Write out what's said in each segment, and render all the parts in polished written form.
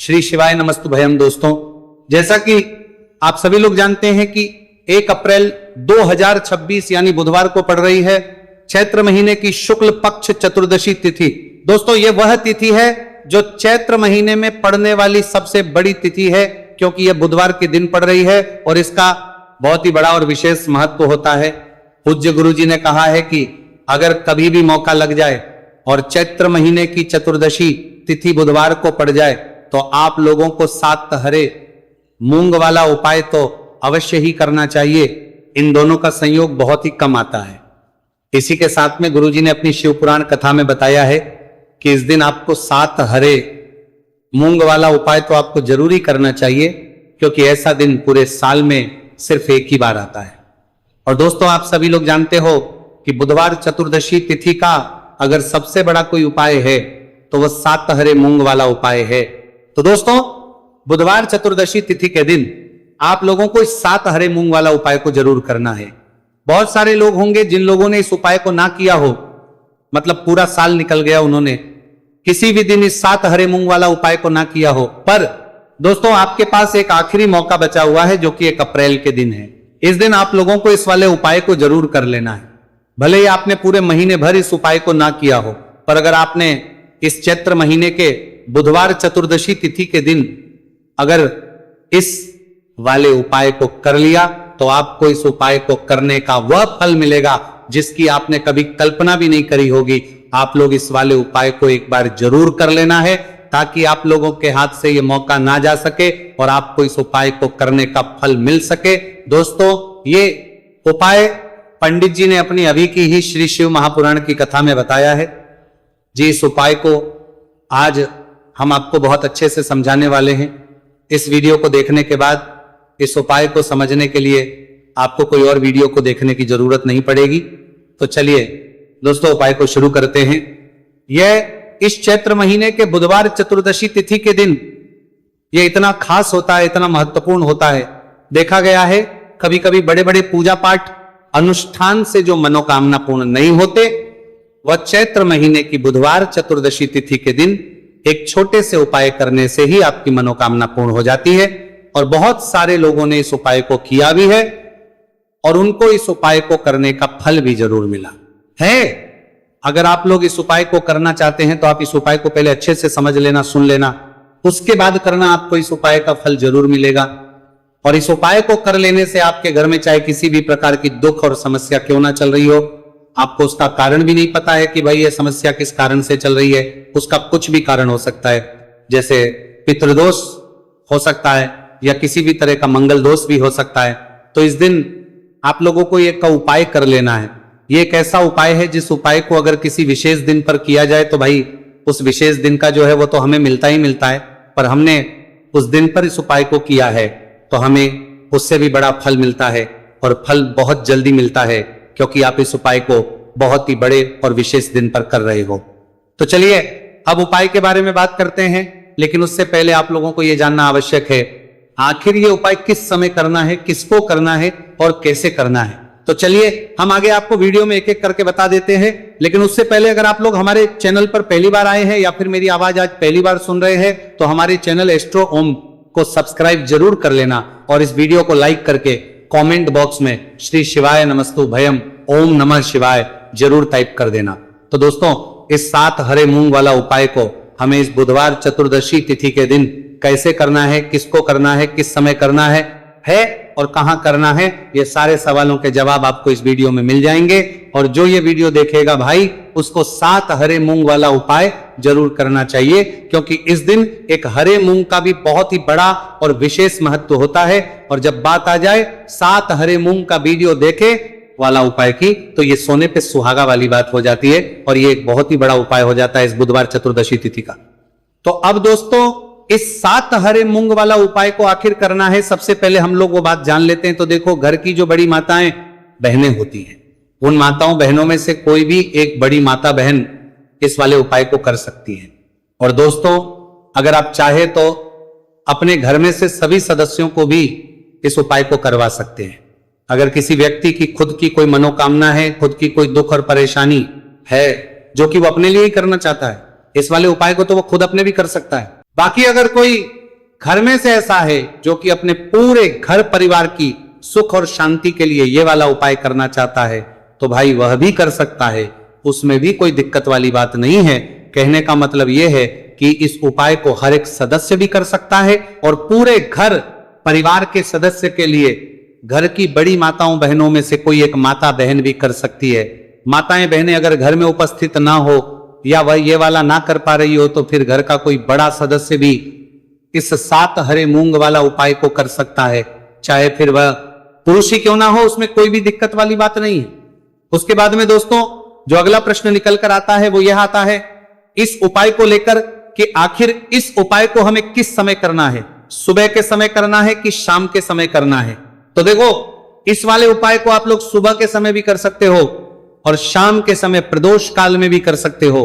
श्री शिवाय नमस्तुभयम। दोस्तों, जैसा कि आप सभी लोग जानते हैं कि 1 अप्रैल 2026 यानी बुधवार को पड़ रही है चैत्र महीने की शुक्ल पक्ष चतुर्दशी तिथि। दोस्तों, यह वह तिथि है जो चैत्र महीने में पड़ने वाली सबसे बड़ी तिथि है, क्योंकि यह बुधवार के दिन पड़ रही है और इसका बहुत ही बड़ा और विशेष महत्व होता है। पूज्य गुरु जी ने कहा है कि अगर कभी भी मौका लग जाए और चैत्र महीने की चतुर्दशी तिथि बुधवार को पड़ जाए तो आप लोगों को 7 हरे मूंग वाला उपाय तो अवश्य ही करना चाहिए। इन दोनों का संयोग बहुत ही कम आता है। इसी के साथ में गुरुजी ने अपनी शिव पुराण कथा में बताया है कि इस दिन आपको 7 हरे मूंग वाला उपाय तो आपको जरूरी करना चाहिए, क्योंकि ऐसा दिन पूरे साल में सिर्फ एक ही बार आता है। और दोस्तों, आप सभी लोग जानते हो कि बुधवार चतुर्दशी तिथि का अगर सबसे बड़ा कोई उपाय है तो वह 7 हरे मूंग वाला उपाय है। तो दोस्तों, बुधवार चतुर्दशी तिथि के दिन आप लोगों को इस 7 हरे मूंग वाला उपाय को जरूर करना है। बहुत सारे लोग होंगे जिन लोगों ने इस उपाय को ना किया हो, मतलब पूरा साल निकल गया, उन्होंने किसी भी दिन इस 7 हरे मूंग वाला उपाय को ना किया हो। पर दोस्तों, आपके पास एक आखिरी मौका बचा हुआ है जो कि 1 अप्रैल के दिन है। इस दिन आप लोगों को इस वाले उपाय को जरूर कर लेना है। भले ही आपने पूरे महीने भर इस उपाय को ना किया हो, पर अगर आपने इस चैत्र महीने के बुधवार चतुर्दशी तिथि के दिन अगर इस वाले उपाय को कर लिया तो आपको इस उपाय को करने का वह फल मिलेगा जिसकी आपने कभी कल्पना भी नहीं करी होगी। आप लोग इस वाले उपाय को एक बार जरूर कर लेना है, ताकि आप लोगों के हाथ से यह मौका ना जा सके और आपको इस उपाय को करने का फल मिल सके। दोस्तों, ये उपाय पंडित जी ने अपनी अभी की ही श्री शिव महापुराण की कथा में बताया है जी। इस उपाय को आज हम आपको बहुत अच्छे से समझाने वाले हैं। इस वीडियो को देखने के बाद इस उपाय को समझने के लिए आपको कोई और वीडियो को देखने की जरूरत नहीं पड़ेगी। तो चलिए दोस्तों, उपाय को शुरू करते हैं। यह इस चैत्र महीने के बुधवार चतुर्दशी तिथि के दिन यह इतना खास होता है, इतना महत्वपूर्ण होता है। देखा गया है कभी कभी बड़े बड़े पूजा पाठ अनुष्ठान से जो मनोकामना पूर्ण नहीं होते, वह चैत्र महीने की बुधवार चतुर्दशी तिथि के दिन एक छोटे से उपाय करने से ही आपकी मनोकामना पूर्ण हो जाती है। और बहुत सारे लोगों ने इस उपाय को किया भी है और उनको इस उपाय को करने का फल भी जरूर मिला है। अगर आप लोग इस उपाय को करना चाहते हैं तो आप इस उपाय को पहले अच्छे से समझ लेना, सुन लेना, उसके बाद करना, आपको इस उपाय का फल जरूर मिलेगा। और इस उपाय को कर लेने से आपके घर में चाहे किसी भी प्रकार की दुख और समस्या क्यों ना चल रही हो, आपको उसका कारण भी नहीं पता है कि भाई ये समस्या किस कारण से चल रही है, उसका कुछ भी कारण हो सकता है। जैसे पितृदोष हो सकता है या किसी भी तरह का मंगल दोष भी हो सकता है। तो इस दिन आप लोगों को एक का उपाय कर लेना है। ये एक ऐसा उपाय है जिस उपाय को अगर किसी विशेष दिन पर किया जाए तो भाई उस विशेष दिन का जो है वो तो हमें मिलता ही मिलता है, पर हमने उस दिन पर इस उपाय को किया है तो हमें उससे भी बड़ा फल मिलता है, और फल बहुत जल्दी मिलता है, क्योंकि आप इस उपाय को बहुत ही बड़े और विशेष दिन पर कर रहे हो। तो चलिए अब उपाय के बारे में बात करते हैं, लेकिन उससे पहले आप लोगों को यह जानना आवश्यक है आखिर ये उपाय किस समय करना है, किसको करना है और कैसे करना है। तो चलिए हम आगे आपको वीडियो में एक एक करके बता देते हैं। लेकिन उससे पहले अगर आप लोग हमारे चैनल पर पहली बार आए हैं या फिर मेरी आवाज आज पहली बार सुन रहे हैं तो हमारे चैनल एस्ट्रो ओम को सब्सक्राइब जरूर कर लेना और इस वीडियो को लाइक करके कमेंट बॉक्स में श्री शिवाय नमस्तुभयम ओम नमः शिवाय जरूर टाइप कर देना। तो दोस्तों, इस 7 हरे मूंग वाला उपाय को हमें इस बुधवार चतुर्दशी तिथि के दिन कैसे करना है, किसको करना है, किस समय करना है और कहां करना है, ये सारे सवालों के जवाब आपको इस वीडियो में मिल जाएंगे। और जो ये वीडियो देखेगा भाई उसको 7 हरे मूंग वाला उपाय जरूर करना चाहिए, क्योंकि इस दिन एक हरे मूंग का भी बहुत ही बड़ा और विशेष महत्व होता है। और जब बात आ जाए 7 हरे मूंग का वीडियो देखे वाला उपाय की, तो ये सोने पे सुहागा वाली बात हो जाती है और ये एक बहुत ही बड़ा उपाय हो जाता है इस बुधवार चतुर्दशी तिथि का। तो अब दोस्तों, इस 7 हरे मूंग वाला उपाय को आखिर करना है, सबसे पहले हम लोग वो बात जान लेते हैं। तो देखो, घर की जो बड़ी माताएं बहनें होती हैं, उन माताओं बहनों में से कोई भी एक बड़ी माता बहन इस वाले उपाय को कर सकती है। और दोस्तों, अगर आप चाहे तो अपने घर में से सभी सदस्यों को भी इस उपाय को करवा सकते हैं। अगर किसी व्यक्ति की खुद की कोई मनोकामना है, खुद की कोई दुख और परेशानी है जो कि वो अपने लिए ही करना चाहता है, इस वाले उपाय को तो वो खुद अपने भी कर सकता है। बाकी अगर कोई घर में से ऐसा है जो कि अपने पूरे घर परिवार की सुख और शांति के लिए ये वाला उपाय करना चाहता है तो भाई वह भी कर सकता है, उसमें भी कोई दिक्कत वाली बात नहीं है। कहने का मतलब यह है कि इस उपाय को हर एक सदस्य भी कर सकता है और पूरे घर परिवार के सदस्य के लिए घर की बड़ी माताओं बहनों में से कोई एक माता बहन भी कर सकती है। माताएं बहनें अगर घर में उपस्थित ना हो या वह ये वाला ना कर पा रही हो तो फिर घर का कोई बड़ा सदस्य भी इस 7 हरे मूंग वाला उपाय को कर सकता है, चाहे फिर वह पुरुष ही क्यों ना हो, उसमें कोई भी दिक्कत वाली बात नहीं है। उसके बाद में दोस्तों जो अगला प्रश्न निकल कर आता है वो यह आता है इस उपाय को लेकर कि आखिर इस उपाय को हमें किस समय करना है, सुबह के समय करना है कि शाम के समय करना है। तो देखो इस वाले उपाय को आप लोग सुबह के समय भी कर सकते हो और शाम के समय प्रदोष काल में भी कर सकते हो।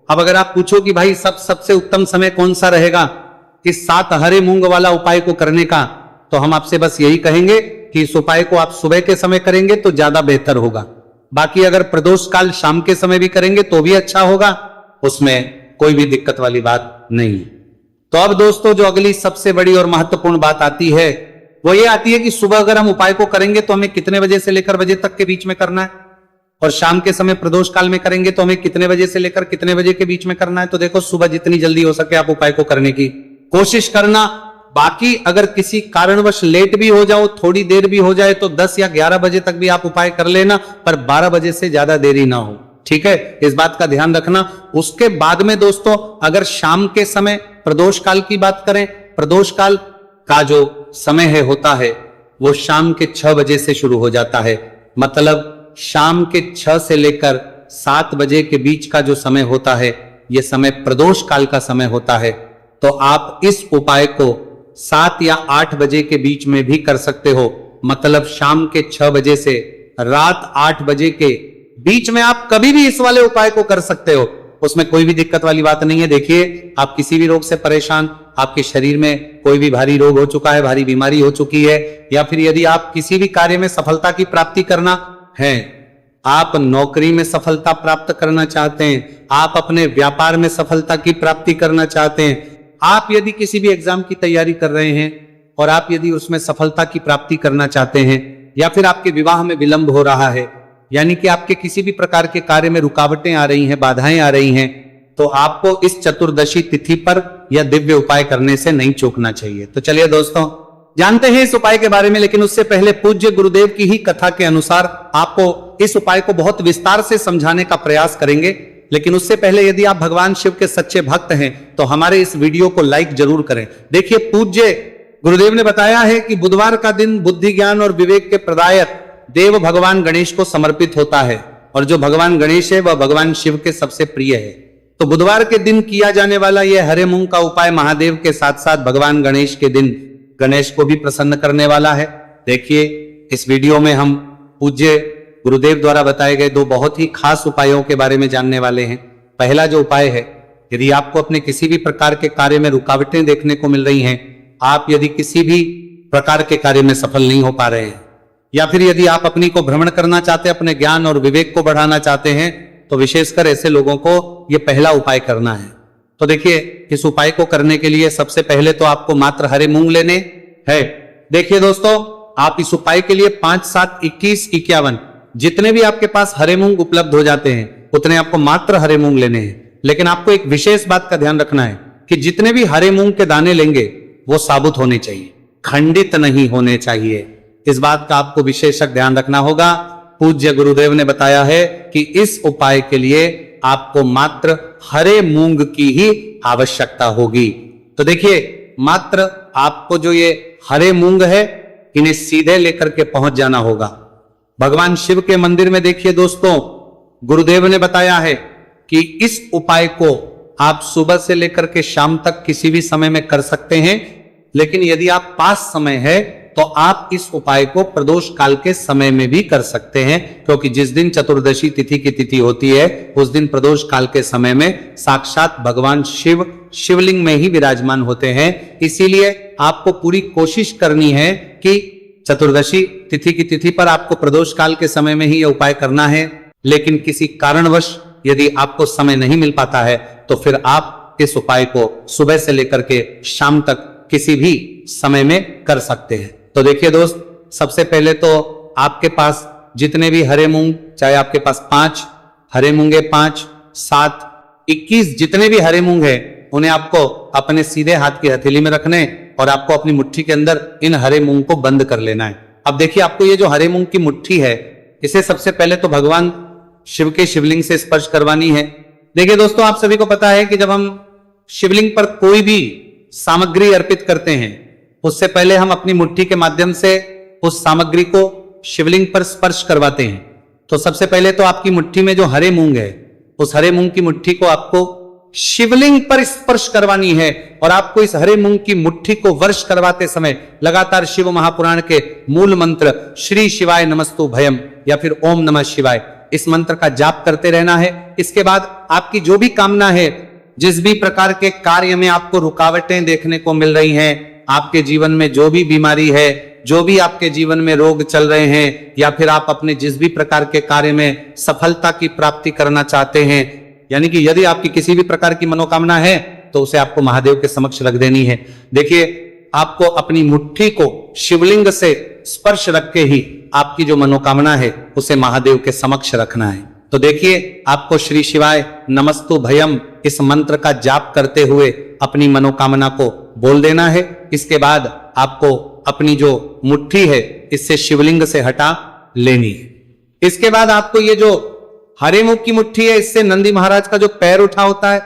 अब अगर आप पूछो कि भाई सबसे उत्तम समय कौन सा रहेगा इस 7 हरे मूंग वाला उपाय को करने का, तो हम आपसे बस यही कहेंगे कि इस उपाय को आप सुबह के समय करेंगे तो ज्यादा बेहतर होगा। बाकी अगर प्रदोष काल शाम के समय भी करेंगे तो भी अच्छा होगा, उसमें कोई भी दिक्कत वाली बात नहीं। तो अब दोस्तों जो अगली सबसे बड़ी और महत्वपूर्ण बात आती है वो ये आती है कि सुबह अगर हम उपाय को करेंगे तो हमें कितने बजे से लेकर बजे तक के बीच में करना है, और शाम के समय प्रदोष काल में करेंगे तो हमें कितने बजे से लेकर कितने बजे के बीच में करना है। तो देखो सुबह जितनी जल्दी हो सके आप उपाय को करने की कोशिश करना। बाकी अगर किसी कारणवश लेट भी हो जाओ, थोड़ी देर भी हो जाए तो 10 या 11 बजे तक भी आप उपाय कर लेना, पर 12 बजे से ज्यादा देरी ना हो, ठीक है, इस बात का ध्यान रखना। उसके बाद में दोस्तों अगर शाम के समय प्रदोष काल की बात करें, प्रदोष काल का जो समय है होता है वो शाम के 6 बजे से शुरू हो जाता है, मतलब शाम के 6 से लेकर 7 बजे के बीच का जो समय होता है यह समय प्रदोष काल का समय होता है। तो आप इस उपाय को 7 या 8 बजे के बीच में भी कर सकते हो, मतलब शाम के 6 बजे से रात 8 बजे के बीच में आप कभी भी इस वाले उपाय को कर सकते हो, उसमें कोई भी दिक्कत वाली बात नहीं है। देखिए आप किसी भी रोग से परेशान, आपके शरीर में कोई भी भारी रोग हो चुका है, भारी बीमारी हो चुकी है, या फिर यदि आप किसी भी कार्य में सफलता की प्राप्ति करना है, आप नौकरी में सफलता प्राप्त करना चाहते हैं, आप अपने व्यापार में सफलता की प्राप्ति करना चाहते हैं, आप यदि किसी भी एग्जाम की तैयारी कर रहे हैं और आप यदि उसमें सफलता की प्राप्ति करना चाहते हैं, या फिर आपके विवाह में विलंब हो रहा है, यानी कि आपके किसी भी प्रकार के कार्य में रुकावटें आ रही हैं, बाधाएं आ रही हैं, तो आपको इस चतुर्दशी तिथि पर यह दिव्य उपाय करने से नहीं चूकना चाहिए। तो चलिए दोस्तों जानते हैं इस उपाय के बारे में, लेकिन उससे पहले पूज्य गुरुदेव की ही कथा के अनुसार आपको इस उपाय को बहुत विस्तार से समझाने का प्रयास करेंगे। लेकिन उससे पहले यदि आप भगवान शिव के सच्चे भक्त हैं तो हमारे इस वीडियो को लाइक जरूर करें। देखिए पूज्य गुरुदेव ने बताया है कि बुधवार का दिन बुद्धि ज्ञान और विवेक के प्रदायक देव भगवान गणेश को समर्पित होता है, और जो भगवान गणेश है वह भगवान शिव के सबसे प्रिय है। तो बुधवार के दिन किया जाने वाला यह हरे मूंग का उपाय महादेव के साथ साथ भगवान गणेश के दिन गणेश को भी प्रसन्न करने वाला है। देखिए इस वीडियो में हम पूज्य गुरुदेव द्वारा बताए गए 2 बहुत ही खास उपायों के बारे में जानने वाले हैं। पहला जो उपाय है, यदि आपको अपने किसी भी प्रकार के कार्य में रुकावटें देखने को मिल रही हैं, आप यदि किसी भी प्रकार के कार्य में सफल नहीं हो पा रहे हैं, या फिर यदि आप अपनी को भ्रमण करना चाहते हैं, अपने ज्ञान और विवेक को बढ़ाना चाहते हैं, तो विशेषकर ऐसे लोगों को यह पहला उपाय करना है। तो देखिए इस उपाय को करने के लिए सबसे पहले तो आपको मात्र हरे मूंग लेने हैं। देखिए दोस्तों आप इस उपाय के लिए 5, 7, 21, 51 जितने भी आपके पास हरे मूंग उपलब्ध हो जाते हैं उतने आपको मात्र हरे मूंग लेने हैं। लेकिन आपको एक विशेष बात का ध्यान रखना है कि जितने भी हरे मूंग के दाने लेंगे वो साबुत होने चाहिए, खंडित नहीं होने चाहिए। इस बात का आपको विशेषक ध्यान रखना होगा। पूज्य गुरुदेव ने बताया है कि इस उपाय के लिए आपको मात्र हरे मूंग की ही आवश्यकता होगी। तो देखिए मात्र आपको जो ये हरे मूंग है इन्हें सीधे लेकर के पहुंच जाना होगा भगवान शिव के मंदिर में। देखिए दोस्तों गुरुदेव ने बताया है कि इस उपाय को आप सुबह से लेकर के शाम तक किसी भी समय में कर सकते हैं, लेकिन यदि आप पास समय है तो आप इस उपाय को प्रदोष काल के समय में भी कर सकते हैं, क्योंकि जिस दिन चतुर्दशी तिथि की तिथि होती है उस दिन प्रदोष काल के समय में साक्षात भगवान शिव शिवलिंग में ही विराजमान होते हैं। इसीलिए आपको पूरी कोशिश करनी है कि चतुर्दशी तिथि की तिथि पर आपको प्रदोष काल के समय में ही यह उपाय करना है। लेकिन किसी कारणवश यदि आपको समय नहीं मिल पाता है तो फिर आप आप इस उपाय को सुबह से लेकर के शाम तक किसी भी समय में कर सकते हैं। तो देखिए दोस्त, सबसे पहले तो आपके पास जितने भी हरे मूंग, चाहे आपके पास 5 हरे मूंगे, 5, 7, 21 जितने भी हरे मूंग है, उन्हें आपको अपने सीधे हाथ की हथेली में रखने और आपको अपनी मुट्ठी के अंदर इन हरे मूंग को बंद कर लेना है। अब देखिए, आपको ये जो हरे मूंग की मुट्ठी है, इसे सबसे पहले तो भगवान शिव के शिवलिंग से स्पर्श करवानी है। देखिए दोस्तों, आप सभी को पता है कि जब हम शिवलिंग पर कोई भी सामग्री अर्पित करते हैं, उससे पहले हम अपनी मुट्ठी के माध्यम से उस सामग्री को शिवलिंग पर स्पर्श करवाते हैं। तो सबसे पहले तो आपकी मुट्ठी में जो हरे मूंग है, उस हरे मूंग की मुट्ठी को आपको शिवलिंग पर स्पर्श करवानी है और आपको इस हरे मूंग की मुट्ठी को वर्ष करवाते समय लगातार शिव महापुराण के मूल मंत्र श्री शिवाय नमस्तु भयम या फिर ओम नमः शिवाय, इस मंत्र का जाप करते रहना है। इसके बाद आपकी जो भी कामना है, जिस भी प्रकार के कार्य में आपको रुकावटें देखने को मिल रही हैं, आपके जीवन में जो भी बीमारी है, जो भी आपके जीवन में रोग चल रहे हैं, या फिर आप अपने जिस भी प्रकार के कार्य में सफलता की प्राप्ति करना चाहते हैं, यानी कि यदि आपकी किसी भी प्रकार की मनोकामना है, तो उसे आपको महादेव के समक्ष रख देनी है। देखिए, आपको अपनी मुट्ठी को शिवलिंग से स्पर्श रख के ही आपकी जो मनोकामना है उसे महादेव के समक्ष रखना है। तो देखिए, आपको श्री शिवाय नमस्तु भयम इस मंत्र का जाप करते हुए अपनी मनोकामना को बोल देना है। इसके बाद आपको अपनी जो मुट्ठी है, इससे शिवलिंग से हटा लेनी है। इसके बाद आपको ये जो हरे मूंग की मुट्ठी है, इससे नंदी महाराज का जो पैर उठा होता है,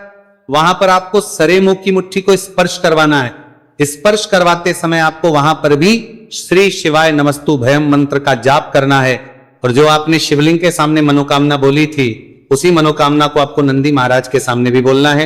वहां पर आपको सरे मूंग की मुट्ठी को स्पर्श करवाना है। स्पर्श करवाते समय आपको वहां पर भी श्री शिवाय नमस्तु भयम मंत्र का जाप करना है और जो आपने शिवलिंग के सामने मनोकामना बोली थी, उसी मनोकामना को आपको नंदी महाराज के सामने भी बोलना है।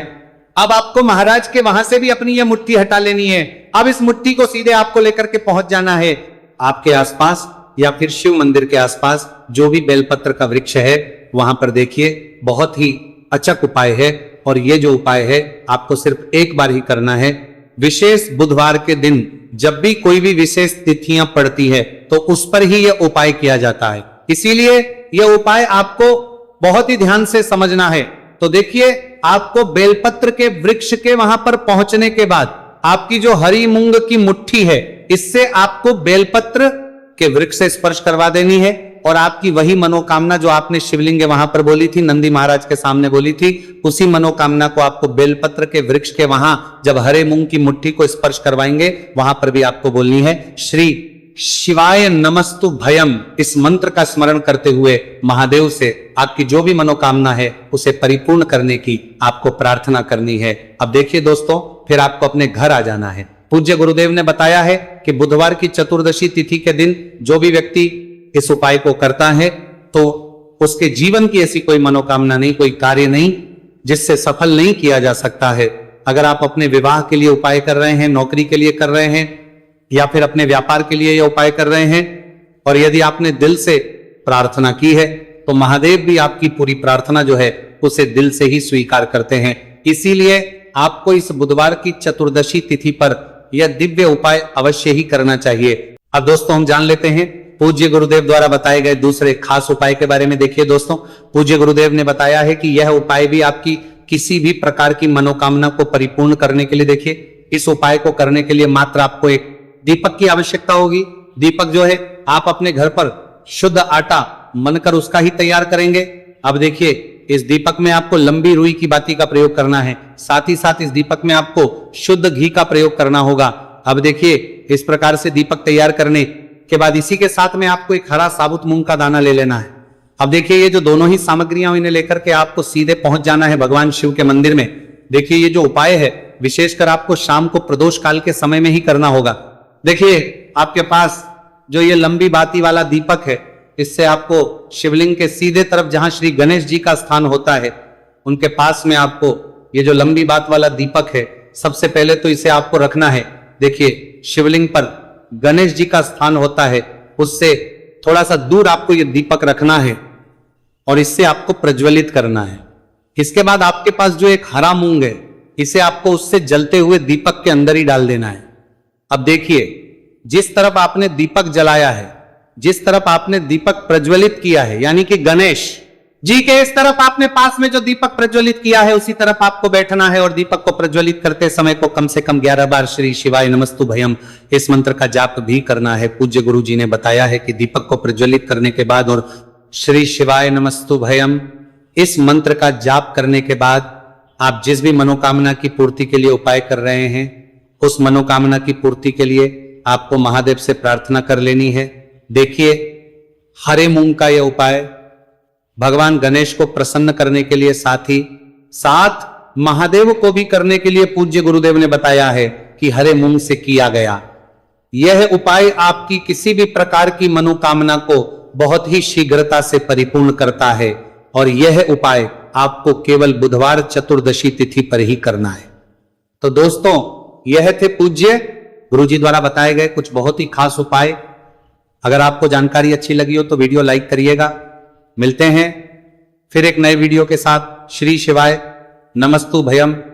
अब आपको महाराज के वहां से भी अपनी यह मुट्ठी हटा लेनी है। अब इस मुट्ठी को सीधे आपको लेकर के पहुंच जाना है आपके आसपास या फिर शिव मंदिर के आसपास जो भी बेलपत्र का वृक्ष है, वहां पर देखिए, बहुत ही अचक उपाय है और ये जो उपाय है आपको सिर्फ एक बार ही करना है। विशेष बुधवार के दिन जब भी कोई भी विशेष तिथियां पड़ती है, तो उस पर ही यह उपाय किया जाता है। इसीलिए यह उपाय आपको बहुत ही ध्यान से समझना है। तो देखिए, आपको बेलपत्र के वृक्ष के वहां पर पहुंचने के बाद आपकी जो हरी मूंग की मुट्ठी है, इससे आपको बेलपत्र के वृक्ष से स्पर्श करवा देनी है और आपकी वही मनोकामना जो आपने शिवलिंग वहां पर बोली थी, नंदी महाराज के सामने बोली थी, उसी मनोकामना को आपको बेलपत्र के वृक्ष के वहां जब हरे मूंग की मुट्ठी को स्पर्श करवाएंगे, वहां पर भी आपको बोलनी है श्री शिवाय नमस्तु भयम। इस मंत्र का स्मरण करते हुए महादेव से आपकी जो भी मनोकामना है उसे परिपूर्ण करने की आपको प्रार्थना करनी है। अब देखिए दोस्तों, फिर आपको अपने घर आ जाना है। पूज्य गुरुदेव ने बताया है कि बुधवार की चतुर्दशी तिथि के दिन जो भी व्यक्ति इस उपाय को करता है, तो उसके जीवन की ऐसी कोई मनोकामना नहीं, कोई कार्य नहीं जिससे सफल नहीं किया जा सकता है। अगर आप अपने विवाह के लिए उपाय कर रहे हैं, नौकरी के लिए कर रहे हैं, या फिर अपने व्यापार के लिए यह उपाय कर रहे हैं, और यदि आपने दिल से प्रार्थना की है, तो महादेव भी आपकी पूरी प्रार्थना जो है उसे दिल से ही स्वीकार करते हैं। इसीलिए आपको इस बुधवार की चतुर्दशी तिथि पर यह दिव्य उपाय अवश्य ही करना चाहिए। अब दोस्तों, हम जान लेते हैं पूज्य गुरुदेव द्वारा बताए गए दूसरे खास उपाय के बारे में। देखिए दोस्तों, पूज्य गुरुदेव ने बताया है कि यह उपाय भी आपकी किसी भी प्रकार की मनोकामना को परिपूर्ण करने के लिए, देखिए, इस उपाय को करने के लिए मात्र आपको एक दीपक की आवश्यकता होगी। दीपक जो है आप अपने घर पर शुद्ध आटा मनकर उसका ही तैयार करेंगे। अब देखिए, इस दीपक में आपको लंबी रुई की बाती का प्रयोग करना है, साथ ही साथ इस दीपक में आपको शुद्ध घी का प्रयोग करना होगा। अब देखिए, इस प्रकार से दीपक तैयार करने के बाद इसी के साथ में आपको एक हरा साबुत मूंग का दाना ले लेना है। अब देखिए, ये जो दोनों ही सामग्रियां, इन्हें लेकर के आपको सीधे पहुंच जाना है भगवान शिव के मंदिर में। देखिए, ये जो उपाय है विशेषकर आपको शाम को प्रदोष काल के समय में ही करना होगा। देखिए, आपके पास जो ये लंबी बाती वाला दीपक है, इससे आपको शिवलिंग के सीधे तरफ जहां श्री गणेश जी का स्थान होता है, उनके पास में आपको ये जो लंबी बात वाला दीपक है, सबसे पहले तो इसे आपको रखना है। देखिए, शिवलिंग पर गणेश जी का स्थान होता है, उससे थोड़ा सा दूर आपको ये दीपक रखना है और इससे आपको प्रज्वलित करना है। इसके बाद आपके पास जो एक हरा मूंग है, इसे आपको उससे जलते हुए दीपक के अंदर ही डाल देना है। अब देखिए, जिस तरफ आपने दीपक जलाया है, जिस तरफ आपने दीपक प्रज्वलित किया है, यानी कि गणेश, जी के इस तरफ आपने पास में जो दीपक प्रज्वलित किया है उसी तरफ आपको बैठना है और दीपक को प्रज्वलित करते समय को कम से कम 11 बार श्री शिवाय नमस्तु भयम इस मंत्र का जाप भी करना है। पूज्य गुरु जी ने बताया है कि दीपक को प्रज्वलित करने के बाद और श्री शिवाय नमस्तु भयम इस मंत्र का जाप करने के बाद आप जिस भी मनोकामना की पूर्ति के लिए उपाय कर रहे हैं उस मनोकामना की पूर्ति के लिए आपको महादेव से प्रार्थना कर लेनी है। देखिए, हरे मूंग का यह उपाय भगवान गणेश को प्रसन्न करने के लिए साथ महादेव को भी करने के लिए पूज्य गुरुदेव ने बताया है कि हरे मूंग से किया गया यह उपाय आपकी किसी भी प्रकार की मनोकामना को बहुत ही शीघ्रता से परिपूर्ण करता है और यह उपाय आपको केवल बुधवार चतुर्दशी तिथि पर ही करना है। तो दोस्तों, यह थे पूज्य गुरुजी द्वारा बताए गए कुछ बहुत ही खास उपाय। अगर आपको जानकारी अच्छी लगी हो तो वीडियो लाइक करिएगा। मिलते हैं फिर एक नए वीडियो के साथ। श्री शिवाय नमस्तु भयम।